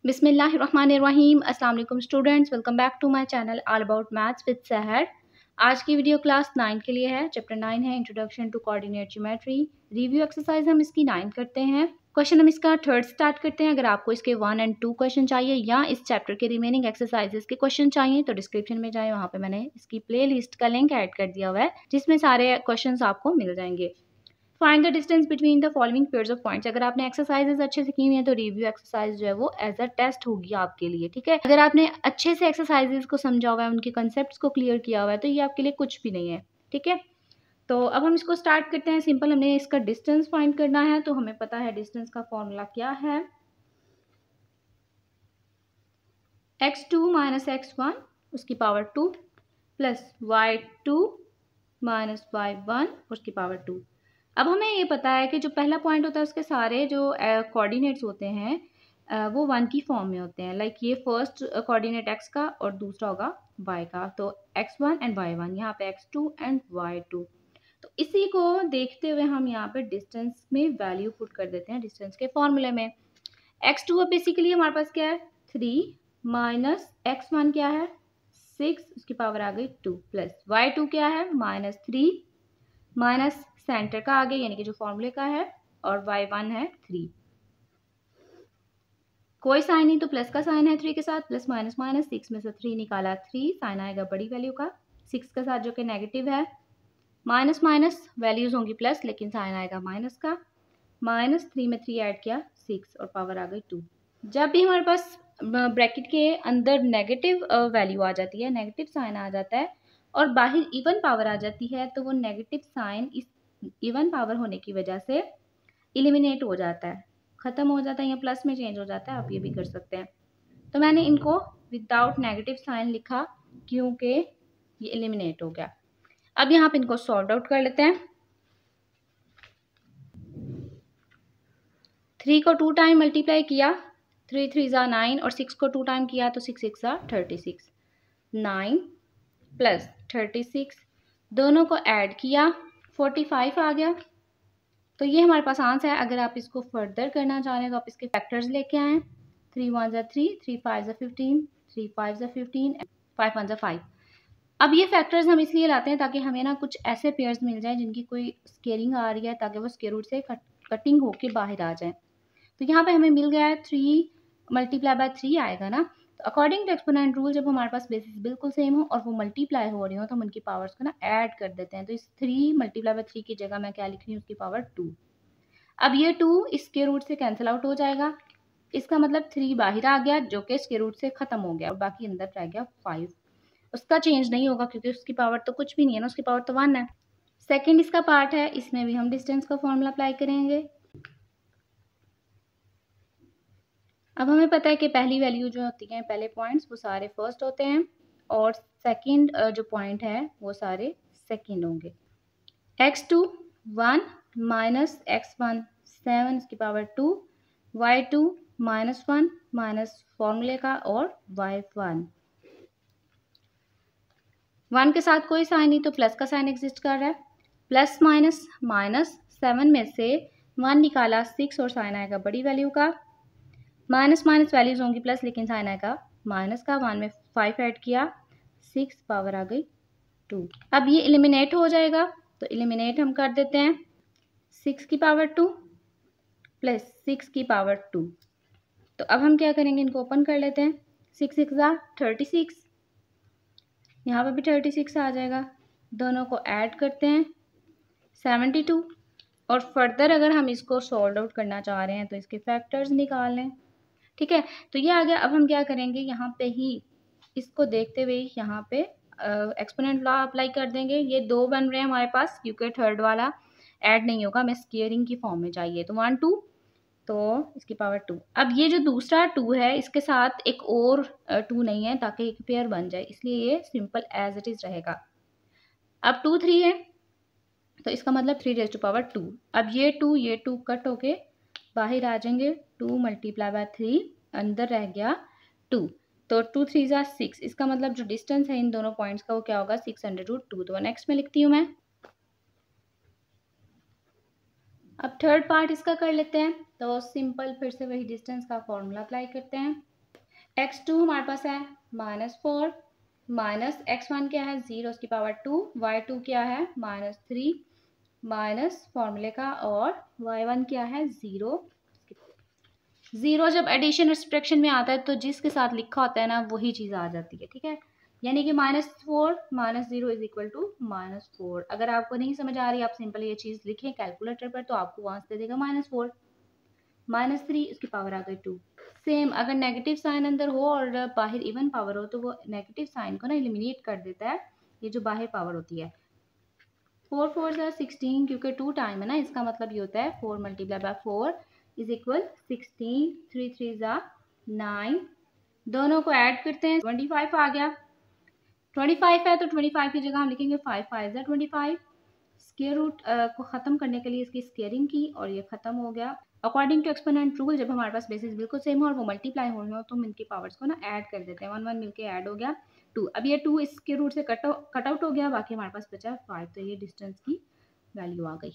बिस्मिल्लाहिर्रहमानिर्रहीम। अस्सलाम वालेकुम students, welcome back to my channel all about maths with Sahar. आज की वीडियो क्लास 9 के लिए है। चैप्टर 9 है introduction to coordinate geometry. Review exercise हम इसकी 9 करते हैं। क्वेश्चन हम इसका थर्ड स्टार्ट करते हैं। अगर आपको इसके 1 और 2 क्वेश्चन चाहिए या इस चैप्टर के रिमेनिंग एक्सरसाइजेस के क्वेश्चन चाहिए तो डिस्क्रिप्शन में जाए, वहाँ पे मैंने इसकी प्ले लिस्ट का लिंक ऐड कर दिया हुआ है जिसमें सारे क्वेश्चन आपको मिल जाएंगे। Find the distance between the following pairs of points. अगर आपने एक्सरसाइजेज अच्छे से की हुई है तो रिव्यू एक्सरसाइज जो है वो एज अ टेस्ट होगी आपके लिए, ठीक है। अगर आपने अच्छे से एक्सरसाइजेज को समझा हुआ है, उनके कंसेप्ट को क्लियर किया हुआ है तो ये आपके लिए कुछ भी नहीं है, ठीक है। तो अब हम इसको स्टार्ट करते हैं। सिंपल, हमने इसका डिस्टेंस फाइंड करना है तो हमें पता है डिस्टेंस का फॉर्मूला क्या है। x2 माइनस x1 उसकी power 2 plus y2 minus y1 उसकी पावर 2। अब हमें ये पता है कि जो पहला पॉइंट होता है उसके सारे जो कोऑर्डिनेट्स होते हैं वो 1 की फॉर्म में होते हैं। लाइक ये फर्स्ट कोऑर्डिनेट x का और दूसरा होगा y का, तो x1 एंड y1, यहाँ पे x2 एंड y2। तो इसी को देखते हुए हम यहाँ पे डिस्टेंस में वैल्यू पुट कर देते हैं डिस्टेंस के फॉर्मूले में। x2 अब बेसिकली हमारे पास क्या है 3 माइनस x1 क्या है 6 उसकी पावर आ गई 2 प्लस y2 क्या है -3 माइनस सेंटर का आगे यानी कि जो फॉर्मूले का है और y1 है 3। कोई साइन नहीं तो प्लस का साइन है 3 के साथ, प्लस माइनस माइनस 6 में से 3 निकाला 3, साइन आएगा बड़ी वैल्यू का 6 के साथ जो कि नेगेटिव है, माइनस माइनस वैल्यूज होंगी प्लस लेकिन साइन आएगा माइनस का, -3 में 3 ऐड किया 6 और पावर आ गई 2। जब भी हमारे पास ब्रैकेट के अंदर नेगेटिव वैल्यू आ जाती है, नेगेटिव साइन आ जाता है और बाहर इवन पावर आ जाती है तो वो नेगेटिव साइन इस इवन पावर होने की वजह से एलिमिनेट हो जाता है, ख़त्म हो जाता है या प्लस में चेंज हो जाता है। आप ये भी कर सकते हैं। तो मैंने इनको विदाउट नेगेटिव साइन लिखा क्योंकि ये एलिमिनेट हो गया। अब यहाँ पे इनको सॉल्व आउट कर लेते हैं। 3 को 2 टाइम मल्टीप्लाई किया, 3 3 ज़ा 9 और 6 को 2 टाइम किया तो 6 6 ज़ा 36, 9 प्लस 36 दोनों को ऐड किया 45 आ गया। तो ये हमारे पास आंसर है। अगर आप इसको फर्दर करना चाह रहे हैं तो आप इसके फैक्टर्स लेके आएँ। 3 1 ज़ा 3, 3 5 ज़ा 15, 3 5 ज़ा 15, 5 1 ज़ा 5। अब ये फैक्टर्स हम इसलिए लाते हैं ताकि हमें ना कुछ ऐसे पेयर्स मिल जाए जिनकी कोई स्केयरिंग आ रही है ताकि वो स्क्वायर रूट से कटिंग होके बाहर आ जाए। तो यहाँ पे हमें मिल गया है 3 मल्टीप्लाई बाय 3 आएगा ना। तो अकॉर्डिंग टू एक्सपोनेंट रूल जब हमारे पास बेसिस बिल्कुल सेम हो और वो मल्टीप्लाई हो रही हो तो हम उनकी पावर्स को ना ऐड कर देते हैं। तो इस 3 मल्टीप्लाई बाय 3 की जगह मैं क्या लिख रही हूँ, उसकी पावर 2। अब ये 2 इस स्क्वायर रूट से कैंसिल आउट हो जाएगा, इसका मतलब 3 बाहर आ गया जो कि स्क्वायर रूट से खत्म हो गया और बाकी अंदर रह गया 5। उसका चेंज नहीं होगा क्योंकि उसकी पावर तो कुछ भी नहीं है ना, उसकी पावर तो 1 है। सेकेंड इसका पार्ट है, इसमें भी हम डिस्टेंस का फॉर्मूला अप्लाई करेंगे। अब हमें पता है कि पहली वैल्यू जो होती है, पहले पॉइंट्स वो सारे फर्स्ट होते हैं और सेकंड जो पॉइंट है वो सारे सेकंड होंगे। x2 1 माइनस x1 7 इसकी पावर 2, y2 -1 माइनस फॉर्मूले का और y1। 1 के साथ कोई साइन नहीं तो प्लस का साइन एग्जिस्ट कर रहा है, प्लस माइनस माइनस 7 में से 1 निकाला 6 और साइन आएगा बड़ी वैल्यू का, माइनस माइनस वैल्यूज होंगी प्लस लेकिन साइन आएगा माइनस का, 1 में 5 ऐड किया 6 पावर आ गई 2। अब ये एलिमिनेट हो जाएगा तो एलिमिनेट हम कर देते हैं 6 की पावर 2 प्लस 6 की पावर 2। तो अब हम क्या करेंगे, इनको ओपन कर लेते हैं। 6 6 ज़ा 36, यहाँ पर भी 36 आ जाएगा, दोनों को ऐड करते हैं 72। और फर्दर अगर हम इसको सॉल्व आउट करना चाह रहे हैं तो इसके फैक्टर्स निकाल लें, ठीक है। तो ये आ गया। अब हम क्या करेंगे, यहाँ पे ही इसको देखते हुए यहाँ पे एक्सपोनेंट लॉ अप्लाई कर देंगे। ये 2 बन रहे हैं हमारे पास क्योंकि थर्ड वाला ऐड नहीं होगा, हमें स्केयरिंग की फॉर्म में चाहिए। तो 1 2 तो इसकी पावर 2। अब ये जो दूसरा 2 है इसके साथ एक और 2 नहीं है ताकि एक पेयर बन जाए, इसलिए ये सिंपल एज इट इज रहेगा। अब 2 3 है तो इसका मतलब 3 रेज़ टू पावर 2। अब ये 2 कट होके बाहर आ जाएंगे, 2 मल्टीप्लाई बाय 3 अंदर रह गया 2, तो 2 3 ज़ा 6। इसका मतलब जो डिस्टेंस है इन दोनों पॉइंट्स का वो क्या होगा 600√2। तो नेक्स्ट में लिखती हूँ मैं। अब थर्ड पार्ट इसका कर लेते हैं। तो सिंपल फिर से वही डिस्टेंस का फॉर्मूला अप्लाई करते हैं। x2 हमारे पास है -4 माइनस x1 क्या है 0 उसकी पावर 2, y2 क्या है -3 माइनस फॉर्मूले का, और y1 क्या है 0। ज़ीरो जब एडिशन और सब्ट्रैक्शन में आता है तो जिसके साथ लिखा होता है ना वही चीज़ आ जाती है, ठीक है। यानी कि -4 -0 इज इक्वल टू -4। अगर आपको नहीं समझ आ रही, आप सिंपल ये चीज़ लिखें कैलकुलेटर पर, तो आपको वहाँ से दे देगा -4 -3 उसकी पावर आ गई 2। सेम अगर नेगेटिव साइन अंदर हो और बाहर इवन पावर हो तो वो नेगेटिव साइन को ना एलिमिनेट कर देता है, ये जो बाहर पावर होती है। 4 4 16, क्योंकि 2 टाइम है ना, इसका मतलब ये होता है 4 मल्टीप्लाई बाय 4 इज इक्वल 16, 3 3 9। दोनों को ऐड करते हैं 25 आ गया। 25 है तो 25 की जगह हम लिखेंगे 5 5 25। स्क्वायर रूट को ख़त्म करने के लिए इसकी स्क्वायरिंग की और ये ख़त्म हो गया। अकॉर्डिंग टू एक्सपोनेंट रूल जब हमारे पास बेसिस बिल्कुल सेम हो और वो मल्टीप्लाई हो रहे हो तो हम इनकी पावर्स को ना ऐड कर देते हैं, 1 1 मिलके ऐड हो गया 2। अब ये 2 इसके रूट से कट आउट हो गया, बाकी हमारे पास बचा 5, तो ये डिस्टेंस की वैल्यू आ गई।